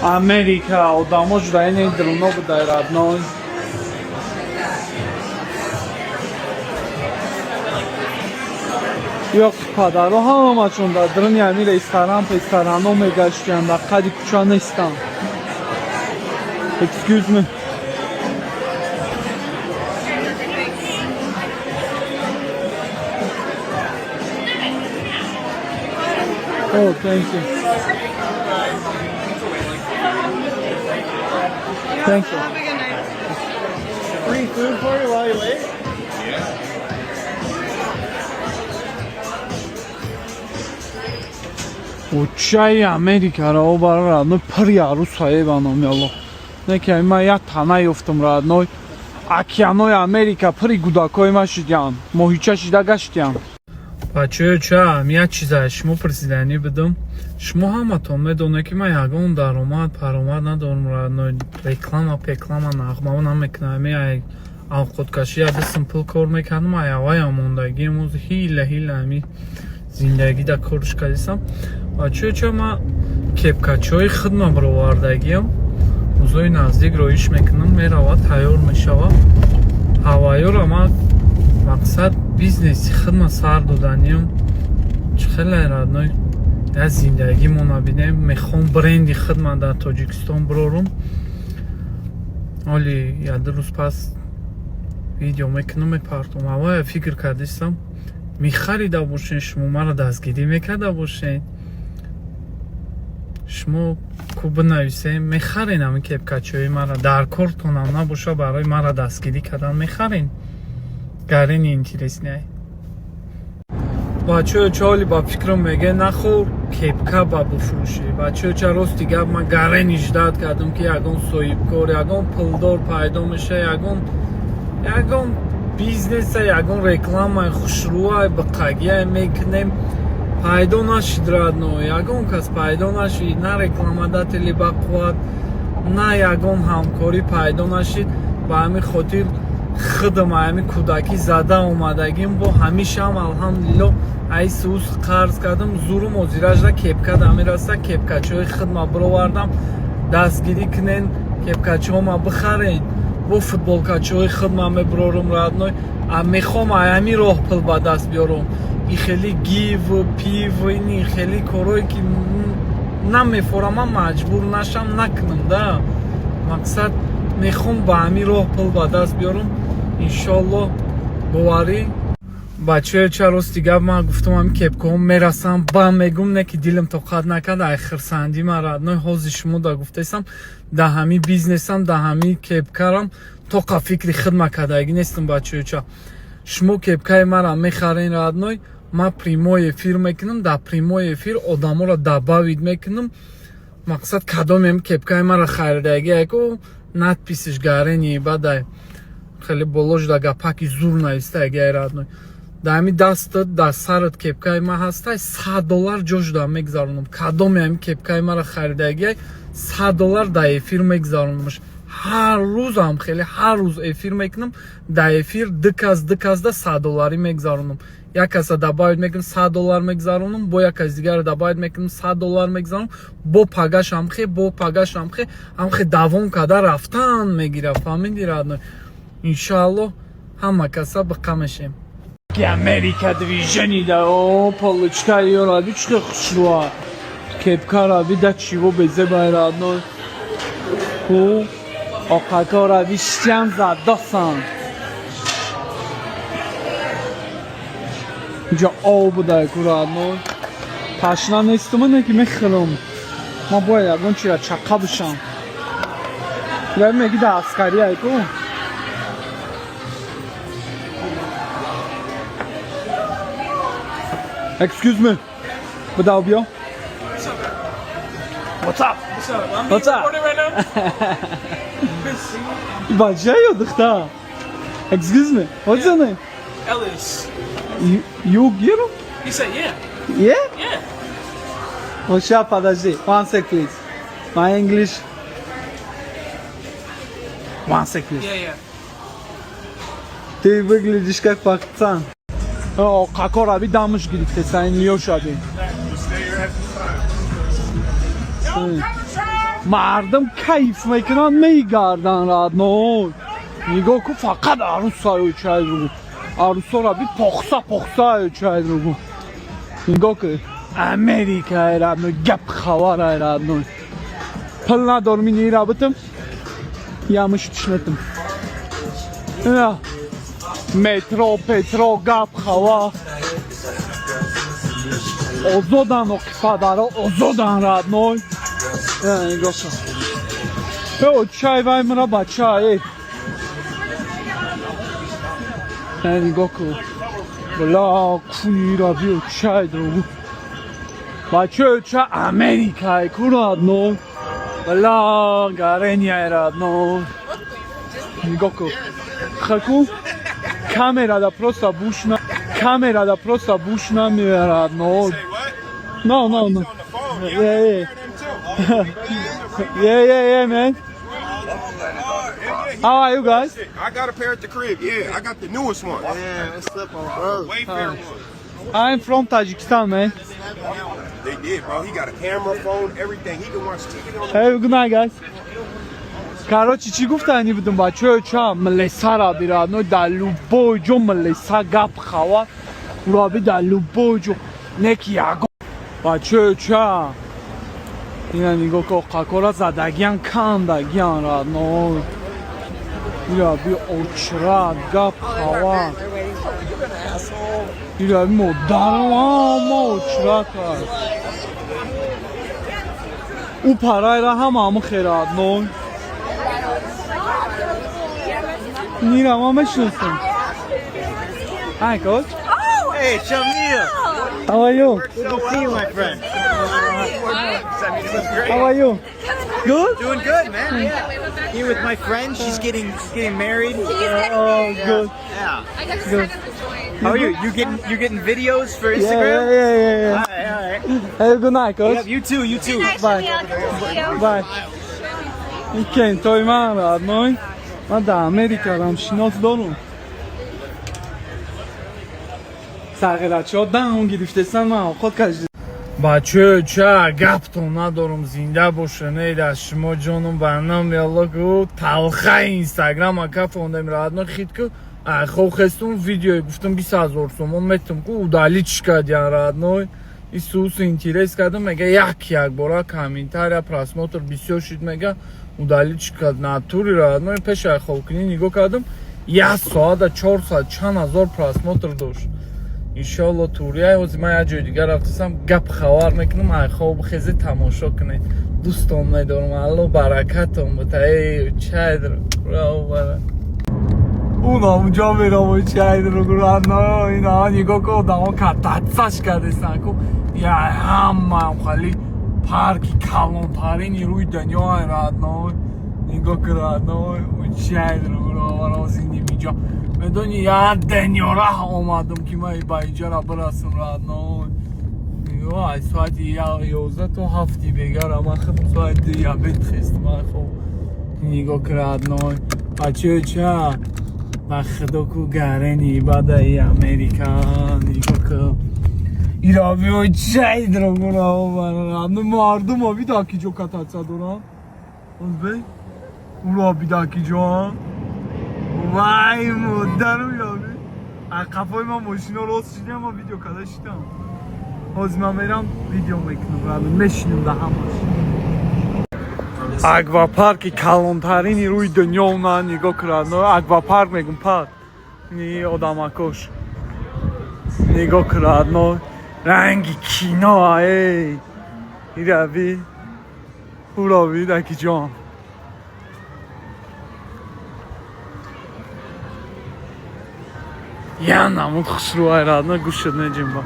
Америка, одама жрайне дрно бдай родной. Yox, padaro hamamachunda drni ami restoran, pestarano megaştiyan da qadi kucha nestan. Excuse me. Oh, thank you. Thank you. Free food for you while you're late? Учай Америка ра родной при арусае банам яло. Неке ма я тана ёфтам родной. Океаной Америка при гудакой машидян. Моҳича шида гаштян. Бачаё ча мия чиза шумо президентӣ бидум. Шумо ҳаматон медонед ки ман ягон даромад паромад надорам родной. Реклама нағма намекунам. Мия авқоткашӣ яд пул кор мекардам. Аявая мондагӣ муз ҳила ами зиндагӣ да корш кардам. Бачаё ма кепкачои хидма баровардагиам. Ӯзои наздик роиш мекунам, меравад, тайёр мешавад. Ҳавайёра ма мақсад бизнеси хидма сар доданиам. Чӣ хеле родной я зиндагимо набинем. Мехоҳам бренди хидма дар Тоҷикистон бирорум. Оли яд рӯз пас видео мекунам, мепартом. Ҳавая фикр кардистам, мехарида бошен, шумо мара дастгирӣ мекарда бошен. Шумо ку бинависем, мехарен ҳамин кепкачои мара. Дар кортонам набоша, барои мара дастгирӣ кардан мехарен. Гарени интереснай. Бачаё чоли ба фикрам меге нахор кепка ба бифурӯшӣ. Бачаё ча рости гап ман гарени ждат кардам ки ягон соҳибкор, ягон пулдор пайдо меша, ягон бизнеса, ягон рекламаи хушрӯай биқагия мекунем. Пайдо нашид родной, ягон кас пайдо нашид, на рекламодатели бақувват, на ягон ҳамкорӣ пайдо нашид. Ба ҳамин хотир хидма ҳамин кӯдакӣ зада омадагим бо ҳамишам алҳамдулилло айси уз қарз кардам. Зурум озиражда кепка да мераста, кепкачои хидма бировардам. Дастгирӣ кунен, кепкачома бихарен. Бо футболкачои хидма мебирорум родной. Мехоҳам ҳамин роҳ пул ба даст биёрам. И хели гив, пив, ини хели корое ки намефорам, ман маҷбур нашам накунам да. Мақсад мехоҳам ба ҳамин роҳ пул ба даст биёрам. Иншоалло боварӣ. Бачаё ча рости гап ман гуфтам ҳамин кепкаҳо мерасам, ба мегум не ки дилам тоқат накард. Ай хирсандӣ ман родной ҳозир шумо да гуфтаисам да ҳамин бизнесам, да ҳамин кепкарам тоқа фикри хидма кардагӣ нестам. Бачаё ча шумо кепкаи мара мехарен родной. Ма прямой эфир мекунам, дар прямой эфир одаморо добавид мекунам. Мақсад кадомем кепкаи мара харидагӣ яку надписиш гарени бадай хеле болош да гапаки зур навистагӣ родной. Дар ҳамин дастат дар сарат кепкаи ма ҳастай $100 ҷош да мегзаронам. Кадомем кепкаи мара харидагӣ $100 дар эфир мегзаронамш. ҳар рӯзам хеле ҳар рӯз эфир мекунам. Дар эфир диказда $100 мегзаронам. Як каса добавид мекунам $100 мегзаронам, бо як каси дигаре добавид мекунам $100 мегзаронам. Бо пагаш ҳамхе давом карда рафтан мегирад. Фаҳмиди родной? Иншоалло ҳама каса биқа мешем. Ки Америка движение да о получка ёра бичка хушруа. Кепка рави да чиво безебай родной. Ку оқака рави штян задасан. اینجا آب بوده کورادنو تشنه نیستم نه که میخورم ما باید اون چیه چقه بشم باید میگی ده عسکری ایکو excuse me بده بیا what's up what's up بچه یا دختر excuse me what's your name Ellis. You get him? He said, yeah. Yeah? Yeah. What's up, подожди. One sec, please. My English. One sec, please. Yeah. Ты выглядишь как пацан. О, какой раби дамыш гидик, ты сайн льёшь аби. مردم کیف میکنن میگردن رادنوی نگاه کن فقط عروسای چای رو عروسا را بی پخصه چای رو نگاه کن امریکا رادنوی گپ خبر رادنوی پل ندارم این را بتم یامش تشنتم نه مترو پترو گپ خبر ozodán okpadara, ozodán rádnoj. Ja, gosa. Jo, čaj vajmra ba čaj. Yani goku. Bla kuyra bir çay drogu. Baçö ça Amerika kuradno. Bla garenia radno. Goku. Khaku. Kamera da prosta bushna mi radno. No. Yeah. yeah, man. How are you guys? I got a pair at the crib. Yeah, I got the newest one. Yeah, what's up, my brother? Wayfair one. I'm from Tajikistan, man. They did, bro. He got a camera, phone, everything. He can watch TV on the Hey, good night, guys. Короче, چی گفتنی بودم بچه چه ملیسا را بیراد نو دلو بوجو ملیسا گپ خوا را بی دلو بوجو نکی یاگو بچه چه اینا نگاه که قاکورا زدگیان کندگیان را نو را بی اوچرا گپ خوا را بی مدرم اوچرا کرد او پرای را همه خیراد نو Nira, mama şusun. Hi, coach. Hey, Shamia. How are you? Good to see you, my friend. How are you? Good? Doing good, man. Yeah. Here with my friend. She's getting married. Oh, good. Yeah. Good. How are you? You getting videos for Instagram? Yeah. All right. Have a good night, coach. Yep, you too. Bye. Bye. İken toyman radnoy. من در امریکا هم شناس دارم سرقلچه ها دهم گرفتستن من خود کشید بچه چه گفتون ندارم زنده باشه نید از شما جانم برنامه یالله که تلخه اینستاگرام اکا فوندم رادنا خید که خو خستون ویدیوی گفتم 20,000 سومون متم که او دالی چی کردین رادنوی ایسوس اینتیرس کردم مگه یک بارا کامنتار یا پراسموتر بسیار شد مگه удалить чекать натуре родной пеша хокни нигоҳ кардам 1 соат 4 соат чанд ҳазор просмотр дошт иншалло турия ҳозир ман як ҷои дигар рафтасам гап хабар мекунам ай хоб хези тамошо кунед дӯстон медорам алло баракатон бутаи чайдр бара уна унҷо мерам чайдр гурано ина нигоҳ ко одамо кататсаш кардестан ку я ҳамаам хали парки калонтарини рӯи дунёи радной нигоҳ ки радной чайдро зиндим инҷо медони як дунёра омадам ки ман ба инҷора бирасам радной ай соати 11 то 7 бегара ман хуб соати ябед хистам ай хуб нигоҳ ки радной бачаё ча ба худо ку гарени бадаи америка нигоҳ ки İramiyo çay droguna var. Mardum abi daki jo katatsa doran. Bey. Ura bir daki jo. Vay mudarum ya abi. Kafayı ma maşina roz şidem ama video kadaştam. Ozman meram video mekunum. Meşinim daha maş. Аквапарки калонтарини рӯи дунё на нигоҳ кардно аквапарк мегум парк ни одамакош нигоҳ кардно ранги кино эй ирави урови даки ҷон янамуд хушрӯай радно гӯшад неҷимба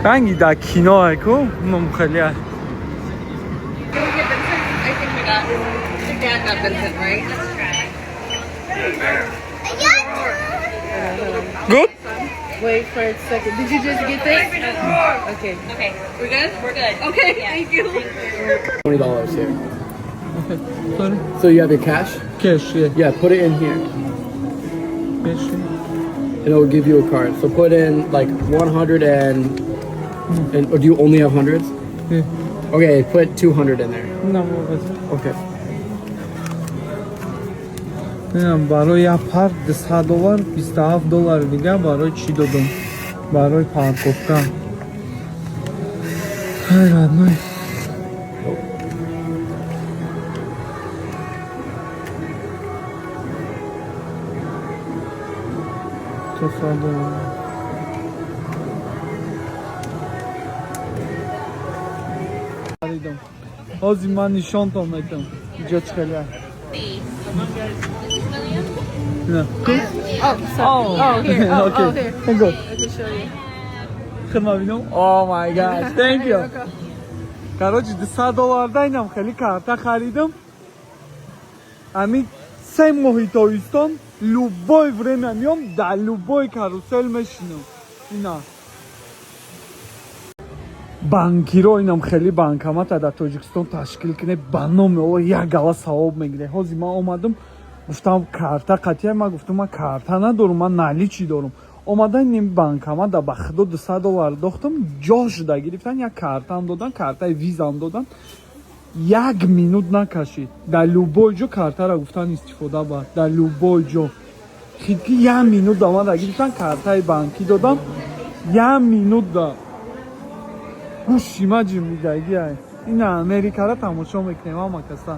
ранги да кино ку ном хеле I think we got. Your dad got Vincent, right? Good? Wait for a second. Did you just get this? Okay. Okay. We're good? We're good. Okay, thank you. $20 here. Sorry? So you have your cash? Cash, yeah. Yeah, put it in here. Cash. and it will give you a card. So put in like 100 and or do you only have hundreds? Okay, put 200 in there. نه بابا. Okay. برای یه پر $200 $27 دیگه برای چی دادم؟ برای پارکوفکا. ای родной. $200. خریدم. آزی من نشان تا میدم. اینجا چقدر؟ نه. Oh, sorry. Oh, here. Oh, Okay. here. Good. I can show you. خدمت بینم. Oh my gosh. Thank you. короче $200 дайнам خیلی карта خریدم. Ами 3 моҳи тоистон любое время миём дар любой карусел мешинам. Ина. банкиро инам хеле банкомата дар Тоҷикистон ташкил кине ба номи Аллоҳ як гала савоб мегире. ҳозир ман омадам гуфтам карта қатъия, ман гуфтам ман карта надорам, ман наличи дорам. омадан ним банкомата ба худо $200 дохтам, ҷошда гирифтан, як картам додан, картаи визам додан. 1 минут накашид. дар любой ҷо картара гуфтан истифода бар. дар любой ҷо. хидки 1 минут да ман гирифтан, картаи банкӣ додан. 1 минут да. гӯши маҷи мидагӣ. ина Америкара тамошо мекунем ҳама каса.